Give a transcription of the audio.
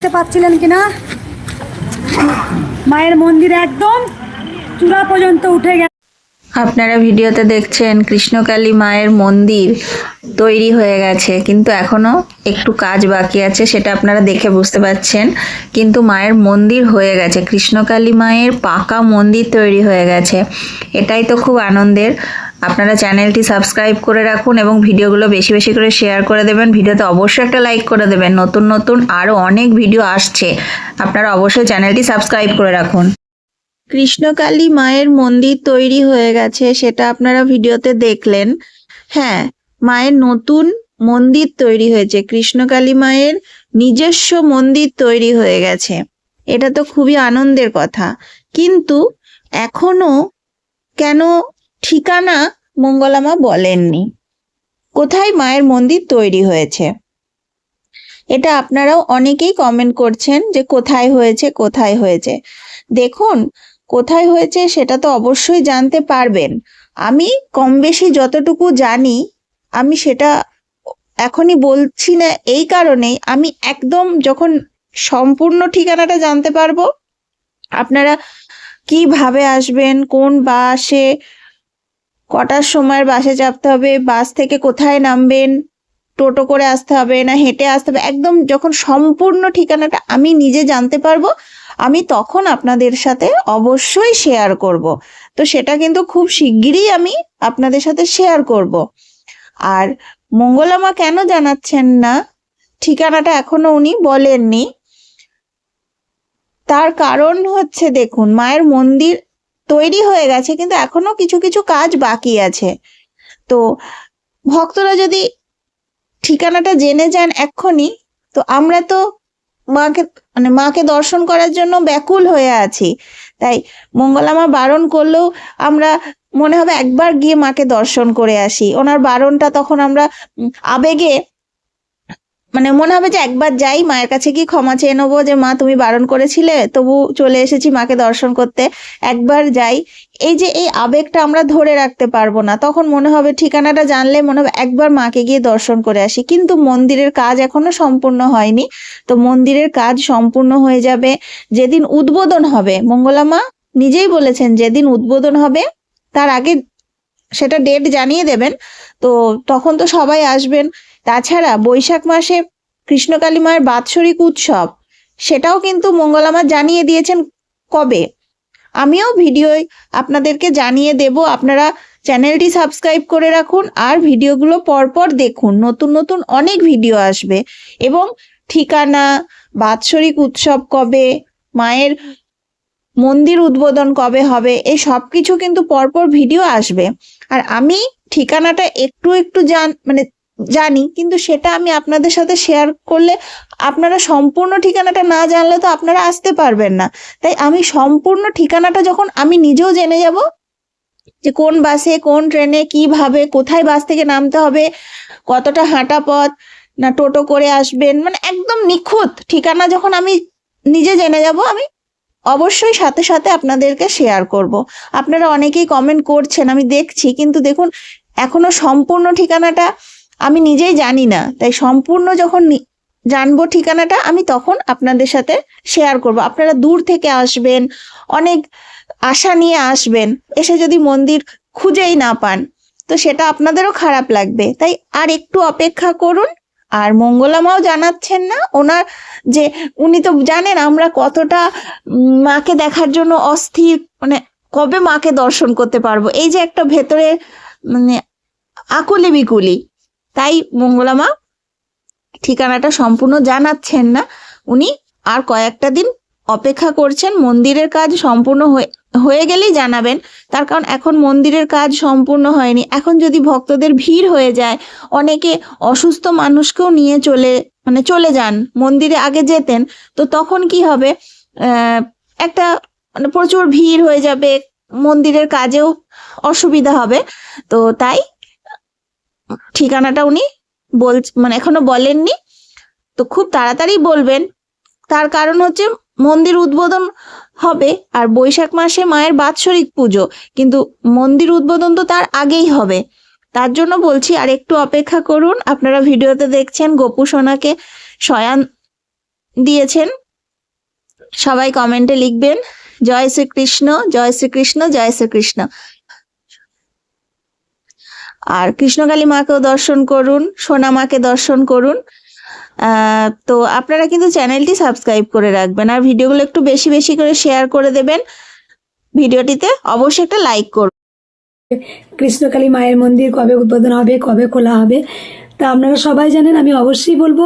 দেখতে পাচ্ছিলেন কিনা মায়ের মন্দির একদম চূড়া পর্যন্ত উঠে গেছে। আপনারা ভিডিওতে দেখছেন কৃষ্ণকালী মায়ের মন্দির তৈরি হয়ে গেছে, কিন্তু এখনো একটু কাজ বাকি আছে, সেটা আপনারা দেখে বুঝতে পারছেন। কিন্তু মায়ের মন্দির হয়ে গেছে, কৃষ্ণকালী মায়ের পাকা মন্দির তৈরি হয়ে গেছে। এটাই তো খুব আনন্দের। আপনারা চ্যানেলটি সাবস্ক্রাইব করে রাখুন এবং ভিডিওগুলো বেশি বেশি করে শেয়ার করে দেবেন। ভিডিওতে অবশ্যই একটা লাইক করে দেবেন। নতুন নতুন আরও অনেক ভিডিও আসছে, আপনারা অবশ্যই চ্যানেলটি সাবস্ক্রাইব করে রাখুন। কৃষ্ণকালী মায়ের মন্দির তৈরি হয়ে গেছে, সেটা আপনারা ভিডিওতে দেখলেন। হ্যাঁ, মায়ের নতুন মন্দির তৈরি হয়েছে, কৃষ্ণকালী মায়ের নিজস্ব মন্দির তৈরি হয়ে গেছে। এটা তো খুবই আনন্দের কথা। কিন্তু এখনো কেন ঠিকানা মঙ্গলামা বলেননি, কোথায় মায়ের মন্দির তৈরি হয়েছে? এটা আপনারাও অনেকেই কমেন্ট করছেন যে কোথায় হয়েছে কোথায় হয়েছে। দেখুন, কোথায় হয়েছে সেটা তো অবশ্যই জানতে পারবেন। আমি কম বেশি যতটুকু জানি আমি সেটা এখনই বলছি না, এই কারণেই আমি একদম যখন সম্পূর্ণ ঠিকানাটা জানতে পারবো, আপনারা কিভাবে আসবেন, কোন বাসে, কটার সময়ের বাসে চাপতে হবে, বাস থেকে কোথায় নামবেন, টোটো করে আসতে হবে না হেঁটে আসতে হবে, একদম যখন সম্পূর্ণ ঠিকানাটা আমি নিজে জানতে পারবো, আমি তখন আপনাদের সাথে অবশ্যই শেয়ার করব। তো সেটা কিন্তু খুব শিগগিরই আমি আপনাদের সাথে শেয়ার করব। আর মঙ্গলামা কেন জানাচ্ছেন না ঠিকানাটা এখনো উনি বলেননি, তার কারণ হচ্ছে দেখুন, মায়ের মন্দির তৈরি হয়ে গেছে কিন্তু এখনো কিছু কিছু কাজ বাকি আছে। তো ভক্তরা যদি ঠিকানাটা জেনে যান এক্ষুনি, তো আমরা তো মাকে দর্শন করার জন্য ব্যাকুল হয়ে আছি। তাই মঙ্গলামা বারণ করলেও আমরা মনে হবে একবার গিয়ে মাকে দর্শন করে আসি। ওনার বারণটা তখন আমরা আবেগে মনে হবে যে একবার যাই, মায়ের কাছে কি ক্ষমা চেয়ে নেবো যে মা তুমি বারণ করেছিলে, তবু চলে এসেছি মাকে দর্শন করতে, একবার যাই। এই যে এই আবেগটা আমরা ধরে রাখতে পারবো না, তখন মনে হবে ঠিকানাটা জানলে মনে হবে একবার মাকে গিয়ে দর্শন করে আসি। কিন্তু মন্দিরের কাজ এখনো সম্পূর্ণ হয়নি, তো মন্দিরের কাজ সম্পূর্ণ হয়ে যাবে যেদিন উদ্বোধন হবে। মঙ্গলামা নিজেই বলেছেন যেদিন উদ্বোধন হবে তার আগে সেটা ডেট জানিয়ে দেবেন, তো তখন তো সবাই আসবেন। তাছাড়া বৈশাখ মাসে কৃষ্ণকালী মায়ের বাৎসরিক উৎসব, সেটাও কিন্তু মঙ্গলামা জানিয়ে দিয়েছেন কবে। আমিও ভিডিও আপনাদেরকে জানিয়ে দেব, আপনারা চ্যানেলটি সাবস্ক্রাইব করে রাখুন আর ভিডিওগুলো পরপর দেখুন, নতুন নতুন অনেক ভিডিও আসবে। এবং ঠিকানা, বাৎসরিক উৎসব কবে, মায়ের মন্দির উদ্বোধন কবে হবে, এই সব কিছু কিন্তু পরপর ভিডিও আসবে। আর আমি ঠিকানাটা একটু একটু জানি, কিন্তু সেটা আমি আপনাদের সাথে শেয়ার করলে আপনারা সম্পূর্ণ ঠিকানাটা না জানলে তো আপনারা আসতে পারবেন না। তাই আমি সম্পূর্ণ ঠিকানাটা যখন আমি নিজেও জেনে যাব, যে কোন বাসে, কোন ট্রেনে, কিভাবে, কোথায় বাস থেকে নামতে হবে, কতটা হাঁটা পথ, না টোটো করে আসবেন, একদম নিখুঁত ঠিকানা যখন আমি নিজে জেনে যাব, আমি অবশ্যই সাথে সাথে আপনাদেরকে শেয়ার করব। আপনারা অনেকেই কমেন্ট করছেন, আমি দেখছি, কিন্তু দেখুন এখনো সম্পূর্ণ ঠিকানাটা আমি নিজেই জানি না। তাই সম্পূর্ণ যখন জানবো ঠিকানাটা, আমি তখন আপনাদের সাথে শেয়ার করব। আপনারা দূর থেকে আসবেন, অনেক আশা নিয়ে আসবেন, এসে যদি মন্দির খুঁজেই না পান তো সেটা আপনাদেরও খারাপ লাগবে। তাই আর একটু অপেক্ষা করুন। আর মঙ্গলামাও জানাচ্ছেন না ওনার, যে উনি তো জানেন আমরা কতটা মাকে দেখার জন্য অস্থির, কবে মাকে দর্শন করতে পারবো, এই যে একটা ভেতরে আকুলি বিকুলি। তাই মঙ্গলামা ঠিকানাটা সম্পূর্ণ জানাচ্ছেন না, উনি আর কয়েকটা দিন অপেক্ষা করছেন। মন্দিরের কাজ সম্পূর্ণ হয়ে গেলেই জানাবেন, তার কারণ এখন মন্দিরের কাজ সম্পূর্ণ হয়নি। এখন যদি ভক্তদের ভিড় হয়ে যায়, অনেকে অসুস্থ মানুষকেও নিয়ে চলে যান, মন্দিরে আগে যেতেন, তো তখন কি হবে, একটা প্রচুর ভিড় হয়ে যাবে, মন্দিরের কাজেও অসুবিধা হবে। তো তাই ঠিকানাটা উনি এখনো বলেননি, তো খুব তাড়াতাড়ি বলবেন। তার কারণ হচ্ছে মন্দির উদ্বোধন হবে আর বৈশাখ মাসে মায়ের বাৎসরিক পুজো, কিন্তু মন্দির উদ্বোধন তো তার আগেই হবে। তার জন্য বলছি আর একটু অপেক্ষা করুন। আপনারা ভিডিওতে দেখছেন গোপু সোনাকে শয়ান দিয়েছেন সবাই কমেন্টে লিখবেন জয় শ্রীকৃষ্ণ, জয় শ্রীকৃষ্ণ, জয় শ্রীকৃষ্ণ। আর কৃষ্ণকালী মাকেও দর্শন করুন, সোনা মাকে দর্শন করুন। তো আপনারা কিন্তু চ্যানেলটি সাবস্ক্রাইব করে রাখবেন আর ভিডিওগুলো একটু বেশি বেশি করে শেয়ার করে দেবেন। ভিডিওটিতে অবশ্যই একটা লাইক করুন। কৃষ্ণকালী মায়ের মন্দির কবে উদ্বোধন হবে, কবে খোলা হবে তা আপনারা সবাই জানেন, আমি অবশ্যই বলবো।